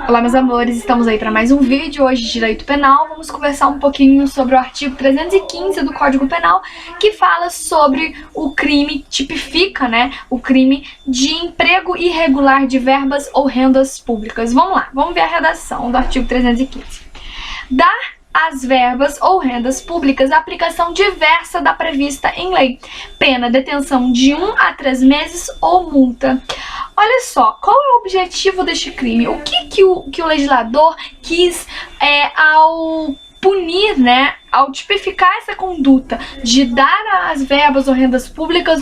Olá, meus amores, estamos aí para mais um vídeo hoje de Direito Penal. Vamos conversar um pouquinho sobre o artigo 315 do Código Penal, que fala sobre o crime, tipifica, o crime de emprego irregular de verbas ou rendas públicas. Vamos lá, vamos ver a redação do artigo 315. Dar às verbas ou rendas públicas a aplicação diversa da prevista em lei, pena detenção de 1 a 3 meses ou multa. Olha só, qual é o objetivo deste crime? O que o legislador quis ao punir, ao tipificar essa conduta de dar às verbas ou rendas públicas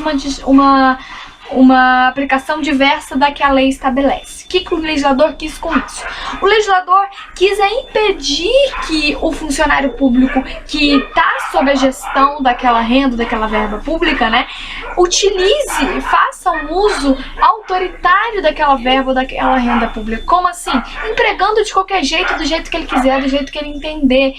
uma aplicação diversa da que a lei estabelece? O que o legislador quis com isso? O legislador quis impedir que o funcionário público que está sob a gestão daquela renda, daquela verba pública, utilize, faça um uso autoritário daquela verba ou daquela renda pública. Como assim? Empregando de qualquer jeito, do jeito que ele quiser, do jeito que ele entender,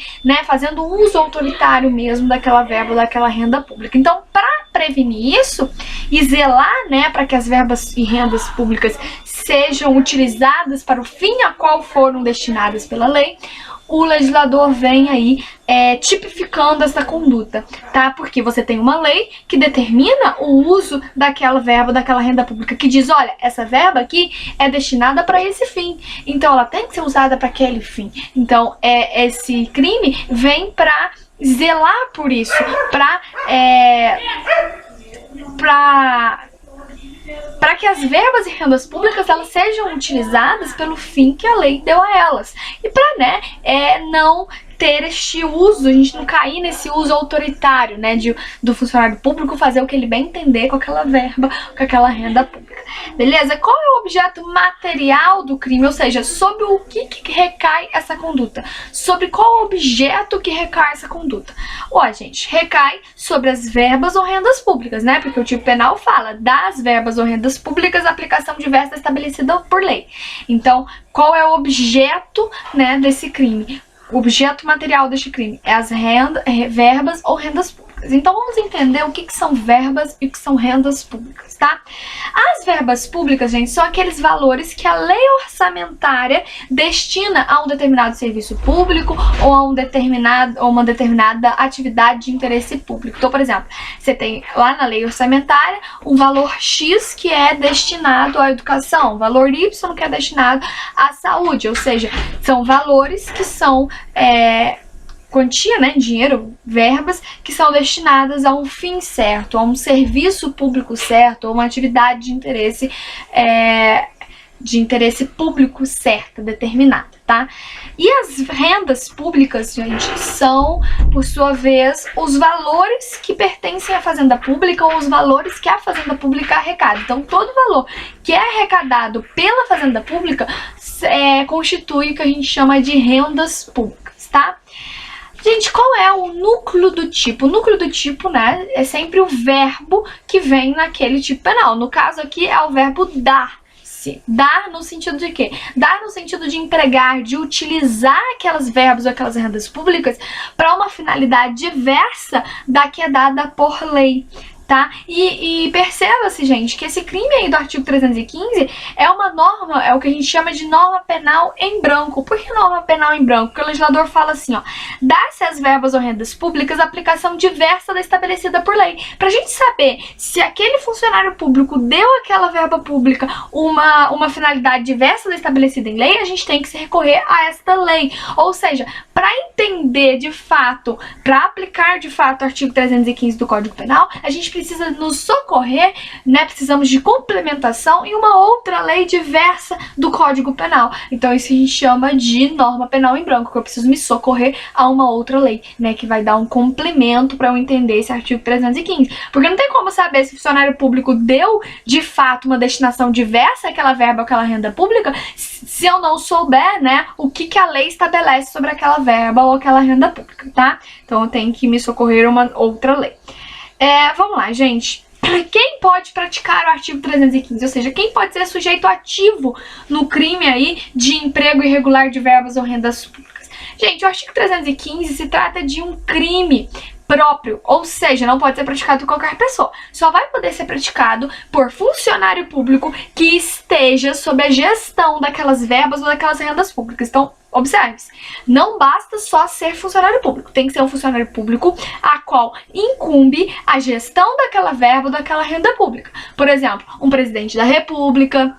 fazendo um uso autoritário mesmo daquela verba ou daquela renda pública. Então, para prevenir isso e zelar, para que as verbas e rendas públicas sejam utilizadas para o fim a qual foram destinadas pela lei, o legislador vem aí tipificando essa conduta, tá? Porque você tem uma lei que determina o uso daquela verba, daquela renda pública, que diz, olha, essa verba aqui é destinada para esse fim, então ela tem que ser usada para aquele fim. Então, esse crime vem para zelar por isso, para que as verbas e rendas públicas elas sejam utilizadas pelo fim que a lei deu a elas. E para não ter este uso, a gente não cair nesse uso autoritário, do funcionário público fazer o que ele bem entender com aquela verba, com aquela renda pública. Beleza? Qual é o objeto material do crime? Ou seja, sobre o que recai essa conduta? Sobre qual objeto que recai essa conduta? Gente, recai sobre as verbas ou rendas públicas, Porque o tipo penal fala das verbas ou rendas públicas a aplicação diversa estabelecida por lei. Então, qual é o objeto, desse crime? O objeto material deste crime é as verbas ou rendas públicas. Então vamos entender o que são verbas e o que são rendas públicas, tá? As verbas públicas, gente, são aqueles valores que a lei orçamentária destina a um determinado serviço público ou a uma determinada atividade de interesse público. Então, por exemplo, você tem lá na lei orçamentária um valor X que é destinado à educação, um valor Y que é destinado à saúde, ou seja, são valores que são quantia, dinheiro, verbas que são destinadas a um fim certo, a um serviço público certo, a uma atividade de interesse público certa, determinada, tá? E as rendas públicas, gente, são, por sua vez, os valores que pertencem à fazenda pública ou os valores que a fazenda pública arrecada. Então, todo valor que é arrecadado pela fazenda pública constitui o que a gente chama de rendas públicas, tá? Gente, qual é o núcleo do tipo? O núcleo do tipo, é sempre o verbo que vem naquele tipo penal. No caso aqui é o verbo dar-se. Dar no sentido de quê? Dar no sentido de empregar, de utilizar aquelas verbas ou aquelas rendas públicas para uma finalidade diversa da que é dada por lei. Tá? E perceba-se, gente, que esse crime aí do artigo 315 é uma norma, é o que a gente chama de norma penal em branco. Por que norma penal em branco? Porque o legislador fala assim, dar-se às verbas ou rendas públicas aplicação diversa da estabelecida por lei. Pra gente saber se aquele funcionário público deu àquela verba pública uma finalidade diversa da estabelecida em lei, a gente tem que se recorrer a esta lei. Ou seja, para entender de fato, para aplicar de fato o artigo 315 do Código Penal, a gente precisa nos socorrer, precisamos de complementação em uma outra lei diversa do Código Penal. Então isso a gente chama de norma penal em branco, que eu preciso me socorrer a uma outra lei, que vai dar um complemento para eu entender esse artigo 315. Porque não tem como saber se o funcionário público deu de fato uma destinação diversa àquela verba ou àquela renda pública se eu não souber, o que a lei estabelece sobre aquela verba ou aquela renda pública, tá? Então eu tenho que me socorrer a uma outra lei. Vamos lá, gente. Quem pode praticar o artigo 315? Ou seja, quem pode ser sujeito ativo no crime aí de emprego irregular de verbas ou rendas públicas? Gente, o artigo 315 se trata de um crime próprio, ou seja, não pode ser praticado por qualquer pessoa. Só vai poder ser praticado por funcionário público que esteja sob a gestão daquelas verbas ou daquelas rendas públicas. Então, observe-se, não basta só ser funcionário público, tem que ser um funcionário público a qual incumbe a gestão daquela verba ou daquela renda pública. Por exemplo, um presidente da República,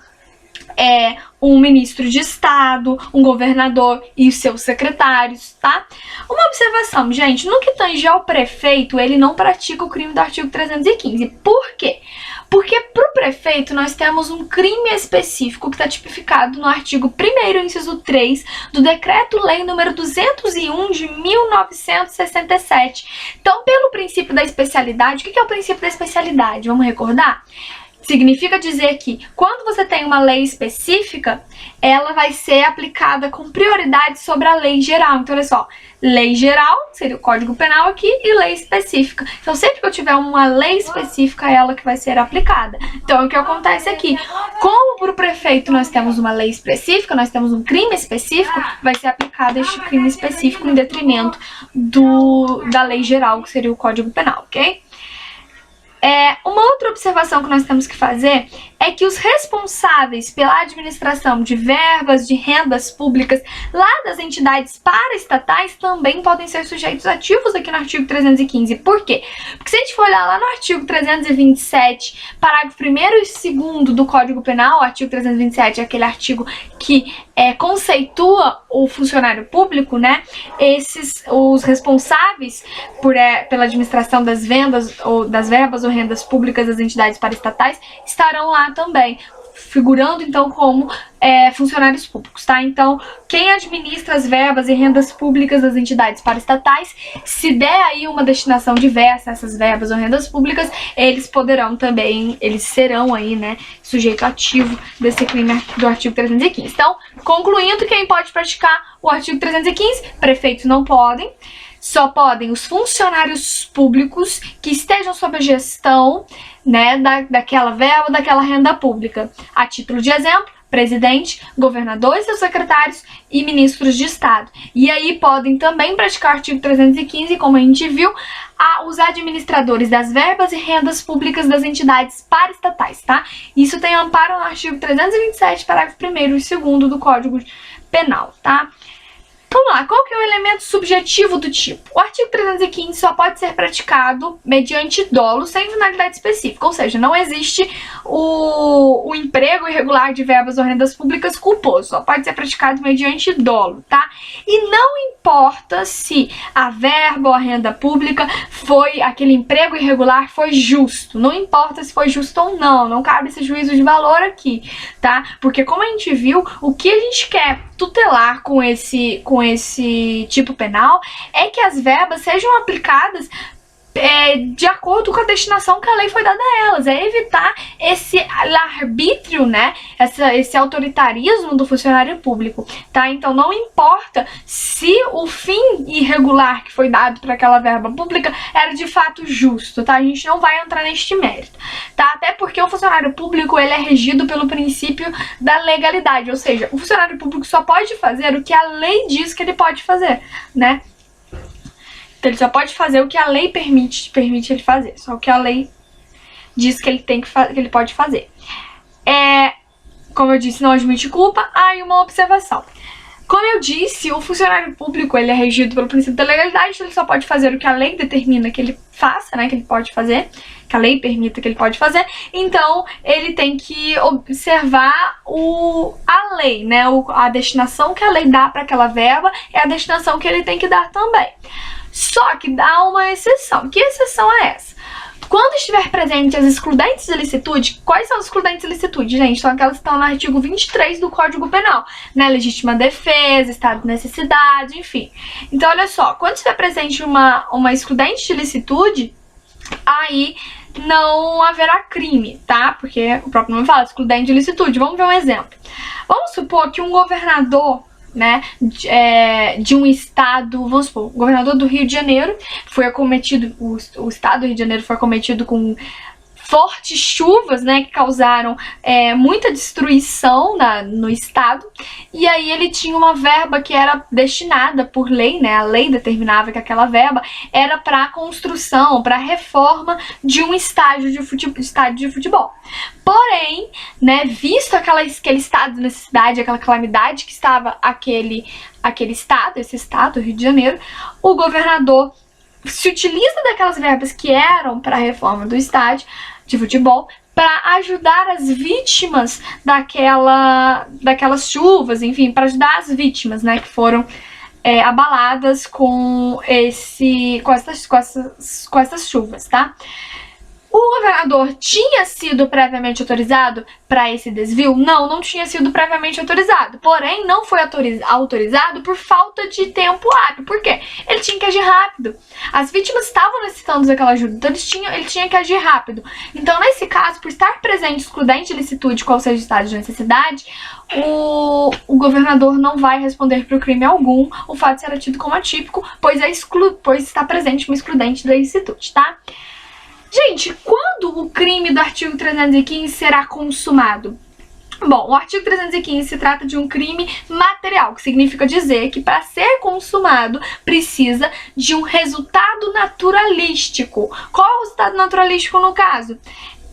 um ministro de Estado, um governador e os seus secretários, tá? Uma observação, gente, no que tange ao prefeito, ele não pratica o crime do artigo 315. Por quê? Porque para o prefeito nós temos um crime específico que está tipificado no artigo 1º, inciso 3 do Decreto-Lei número 201 de 1967. Então, pelo princípio da especialidade, o que é o princípio da especialidade? Vamos recordar? Significa dizer que quando você tem uma lei específica, ela vai ser aplicada com prioridade sobre a lei geral. Então, olha só, lei geral seria o Código Penal aqui e lei específica. Então, sempre que eu tiver uma lei específica, é ela que vai ser aplicada. Então, o que acontece aqui? Como para o prefeito nós temos uma lei específica, nós temos um crime específico, vai ser aplicado este crime específico em detrimento da lei geral, que seria o Código Penal, ok? Uma outra observação que nós temos que fazer é que os responsáveis pela administração de verbas, de rendas públicas lá das entidades paraestatais também podem ser sujeitos ativos aqui no artigo 315. Por quê? Porque se a gente for olhar lá no artigo 327, parágrafo 1º e 2º do Código Penal, o artigo 327 é aquele artigo que conceitua o funcionário público, né? Os responsáveis pela administração das vendas ou das verbas ou rendas públicas das entidades paraestatais estarão lá também, figurando então como funcionários públicos, tá? Então, quem administra as verbas e rendas públicas das entidades paraestatais, se der aí uma destinação diversa a essas verbas ou rendas públicas, eles serão aí, né, sujeito ativo desse crime do artigo 315. Então, concluindo, quem pode praticar o artigo 315? Prefeitos não podem. Só podem os funcionários públicos que estejam sob a gestão, né, daquela verba, daquela renda pública. A título de exemplo, presidente, governador e seus secretários e ministros de Estado. E aí podem também praticar o artigo 315, como a gente viu, os administradores das verbas e rendas públicas das entidades paraestatais, tá? Isso tem amparo no artigo 327, parágrafo 1º e 2º do Código Penal, tá? Vamos lá, qual que é o elemento subjetivo do tipo? O artigo 315 só pode ser praticado mediante dolo sem finalidade específica, ou seja, não existe o emprego irregular de verbas ou rendas públicas culposo, só pode ser praticado mediante dolo, tá? E não importa se a verba ou a renda pública aquele emprego irregular foi justo, não importa se foi justo ou não, não cabe esse juízo de valor aqui, tá? Porque como a gente viu, o que a gente quer tutelar com esse tipo penal é que as verbas sejam aplicadas de acordo com a destinação que a lei foi dada a elas, evitar esse arbítrio, né, esse autoritarismo do funcionário público, tá? Então não importa se o fim irregular que foi dado para aquela verba pública era de fato justo, tá? A gente não vai entrar neste mérito, tá? Até porque o funcionário público, ele é regido pelo princípio da legalidade, ou seja, o funcionário público só pode fazer o que a lei diz que ele pode fazer, né? Então, ele só pode fazer o que a lei permite ele fazer. Só o que a lei diz que ele ele pode fazer. Como eu disse, não admite culpa. E uma observação. Como eu disse, o funcionário público, ele é regido pelo princípio da legalidade, então ele só pode fazer o que a lei determina que ele faça, né, que ele pode fazer, que a lei permita que ele pode fazer. Então, ele tem que observar a lei, né, a destinação que a lei dá para aquela verba é a destinação que ele tem que dar também. Só que dá uma exceção. Que exceção é essa? Quando estiver presente as excludentes de licitude, quais são as excludentes de licitude, gente? São aquelas que estão no artigo 23 do Código Penal, né? Legítima defesa, estado de necessidade, enfim. Então, olha só, quando estiver presente uma excludente de licitude, aí não haverá crime, tá? Porque o próprio nome fala excludente de licitude. Vamos ver um exemplo. Vamos supor que um governador, né, de um estado, vamos supor, o governador do Rio de Janeiro foi acometido, o estado do Rio de Janeiro foi acometido com fortes chuvas, né, que causaram muita destruição no estado, e aí ele tinha uma verba que era destinada por lei, né, a lei determinava que aquela verba era para a construção, para a reforma de um estádio de futebol. Porém, né, visto aquele estado de necessidade, aquela calamidade que estava esse estado, Rio de Janeiro, o governador se utiliza daquelas verbas que eram para a reforma do estádio de futebol para ajudar as vítimas daquelas chuvas, enfim, para ajudar as vítimas, né, que foram abaladas com essas chuvas, tá? O governador tinha sido previamente autorizado para esse desvio? Não, não tinha sido previamente autorizado. Porém, não foi autorizado por falta de tempo hábil. Por quê? Ele tinha que agir rápido. As vítimas estavam necessitando daquela ajuda, então ele tinha que agir rápido. Então, nesse caso, por estar presente excludente de licitude, qual seja o estado de necessidade, o governador não vai responder por crime algum o fato será tido como atípico, pois está presente uma excludente da licitude, tá? Gente, quando o crime do artigo 315 será consumado? Bom, o artigo 315 se trata de um crime material, que significa dizer que para ser consumado precisa de um resultado naturalístico. Qual é o resultado naturalístico no caso?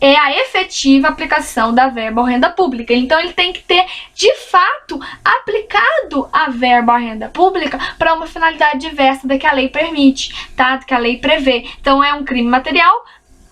É a efetiva aplicação da verba ou renda pública. Então ele tem que ter, de fato, aplicado a verba ou renda pública para uma finalidade diversa da que a lei permite, tá? Que a lei prevê. Então é um crime material,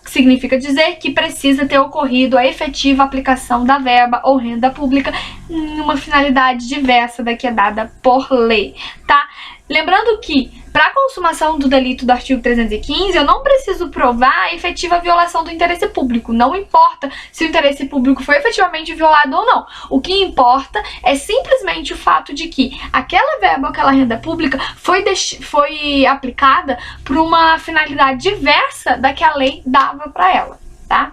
que significa dizer que precisa ter ocorrido a efetiva aplicação da verba ou renda pública em uma finalidade diversa da que é dada por lei, tá? Lembrando que, para a consumação do delito do artigo 315, eu não preciso provar a efetiva violação do interesse público. Não importa se o interesse público foi efetivamente violado ou não. O que importa é simplesmente o fato de que aquela verba ou aquela renda pública foi aplicada por uma finalidade diversa da que a lei dava para ela, tá?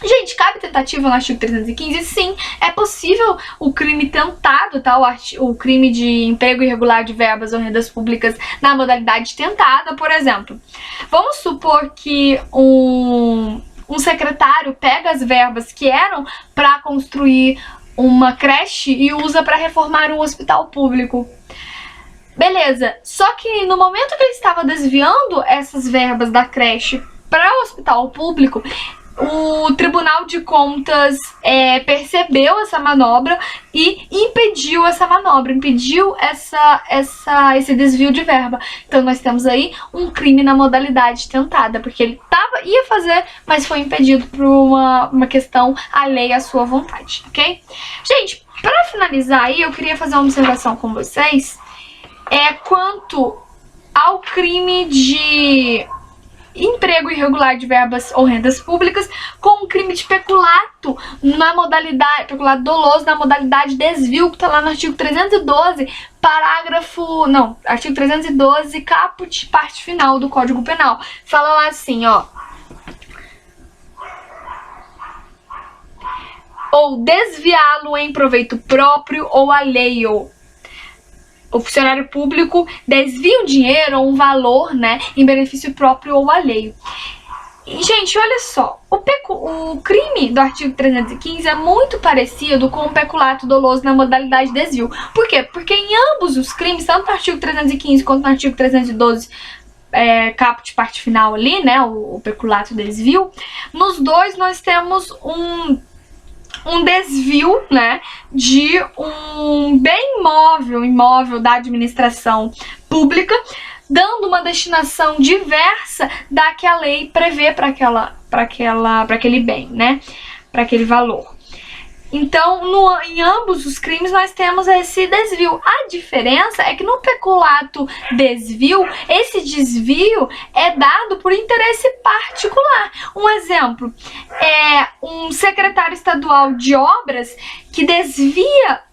Gente, cabe tentativa no artigo 315? Sim, é possível o crime tentado, tá? O crime de emprego irregular de verbas ou rendas públicas na modalidade tentada, por exemplo. Vamos supor que um secretário pega as verbas que eram para construir uma creche e usa para reformar um hospital público. Beleza, só que no momento que ele estava desviando essas verbas da creche para o hospital público, o Tribunal de Contas percebeu essa manobra e impediu essa manobra, impediu esse desvio de verba. Então nós temos aí um crime na modalidade tentada, porque ele ia fazer, mas foi impedido por uma questão alheia à sua vontade, ok? Gente, para finalizar aí, eu queria fazer uma observação com vocês quanto ao crime de emprego irregular de verbas ou rendas públicas com um crime de peculato na modalidade, peculato doloso na modalidade desvio, que tá lá no artigo 312, artigo 312, caput, parte final do Código Penal. Fala lá assim, ó: ou desviá-lo em proveito próprio ou alheio. O funcionário público desvia um dinheiro ou um valor, né, em benefício próprio ou alheio. E, gente, olha só, o crime do artigo 315 é muito parecido com o peculato doloso na modalidade desvio. Por quê? Porque em ambos os crimes, tanto no artigo 315 quanto no artigo 312, caput, parte final ali, né, o peculato desvio, nos dois nós temos um desvio, né, de um bem imóvel da administração pública, dando uma destinação diversa da que a lei prevê para aquele bem, né, para aquele valor. Então, em ambos os crimes nós temos esse desvio. A diferença é que no peculato desvio, esse desvio é dado por interesse particular. Um exemplo é um secretário estadual de obras que desvia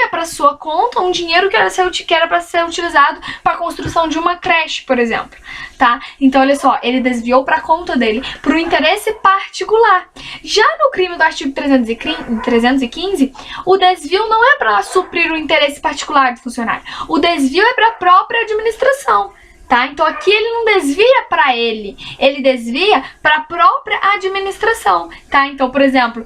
para sua conta um dinheiro que era para ser utilizado para a construção de uma creche, por exemplo, tá? Então, olha só, ele desviou para a conta dele por um interesse particular. Já no crime do artigo 315, o desvio não é para suprir o interesse particular do funcionário. O desvio é para a própria administração, tá? Então aqui ele não desvia para ele desvia para a própria administração, tá? Então, por exemplo,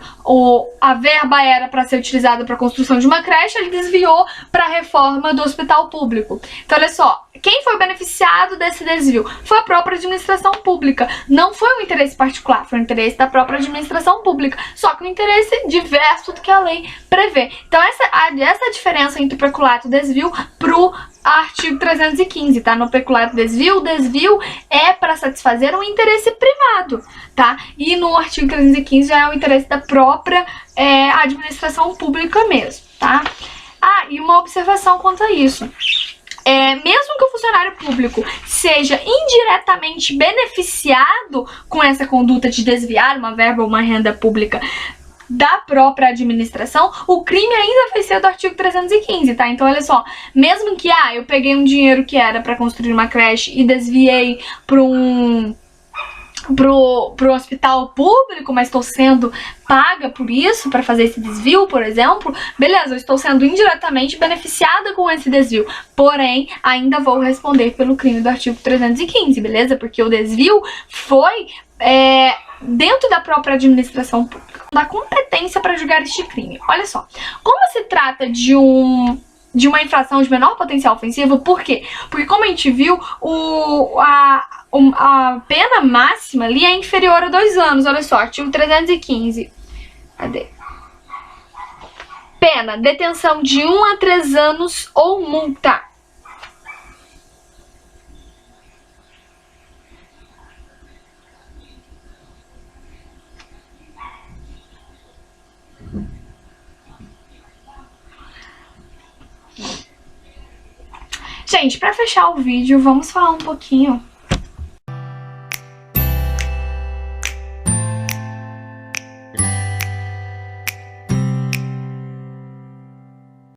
a verba era para ser utilizada para a construção de uma creche, ele desviou para a reforma do hospital público. Então, olha só, quem foi beneficiado desse desvio? Foi a própria administração pública. Não foi um interesse particular, foi um interesse da própria administração pública. Só que um interesse diverso do que a lei prevê. Então, essa é a diferença entre o peculato e o desvio pro artigo 315, tá? No peculato desvio, o desvio é para satisfazer um interesse privado, tá? E no artigo 315 já é o interesse da própria administração pública mesmo, tá? Ah, e uma observação quanto a isso. Mesmo que o funcionário público seja indiretamente beneficiado com essa conduta de desviar uma verba ou uma renda pública da própria administração, o crime ainda vai ser do artigo 315, tá? Então, olha só, mesmo que, eu peguei um dinheiro que era para construir uma creche e desviei pro hospital público, mas estou sendo paga por isso, para fazer esse desvio, por exemplo, beleza, eu estou sendo indiretamente beneficiada com esse desvio, porém, ainda vou responder pelo crime do artigo 315, beleza? Porque o desvio foi dentro da própria administração pública, da competência para julgar este crime. Olha só, como se trata de uma infração de menor potencial ofensivo, por quê? Porque, como a gente viu, a pena máxima ali é inferior a 2 anos. Olha só, artigo 315. Cadê? Pena, detenção de 1 a 3 anos ou multa. Gente, para fechar o vídeo, vamos falar um pouquinho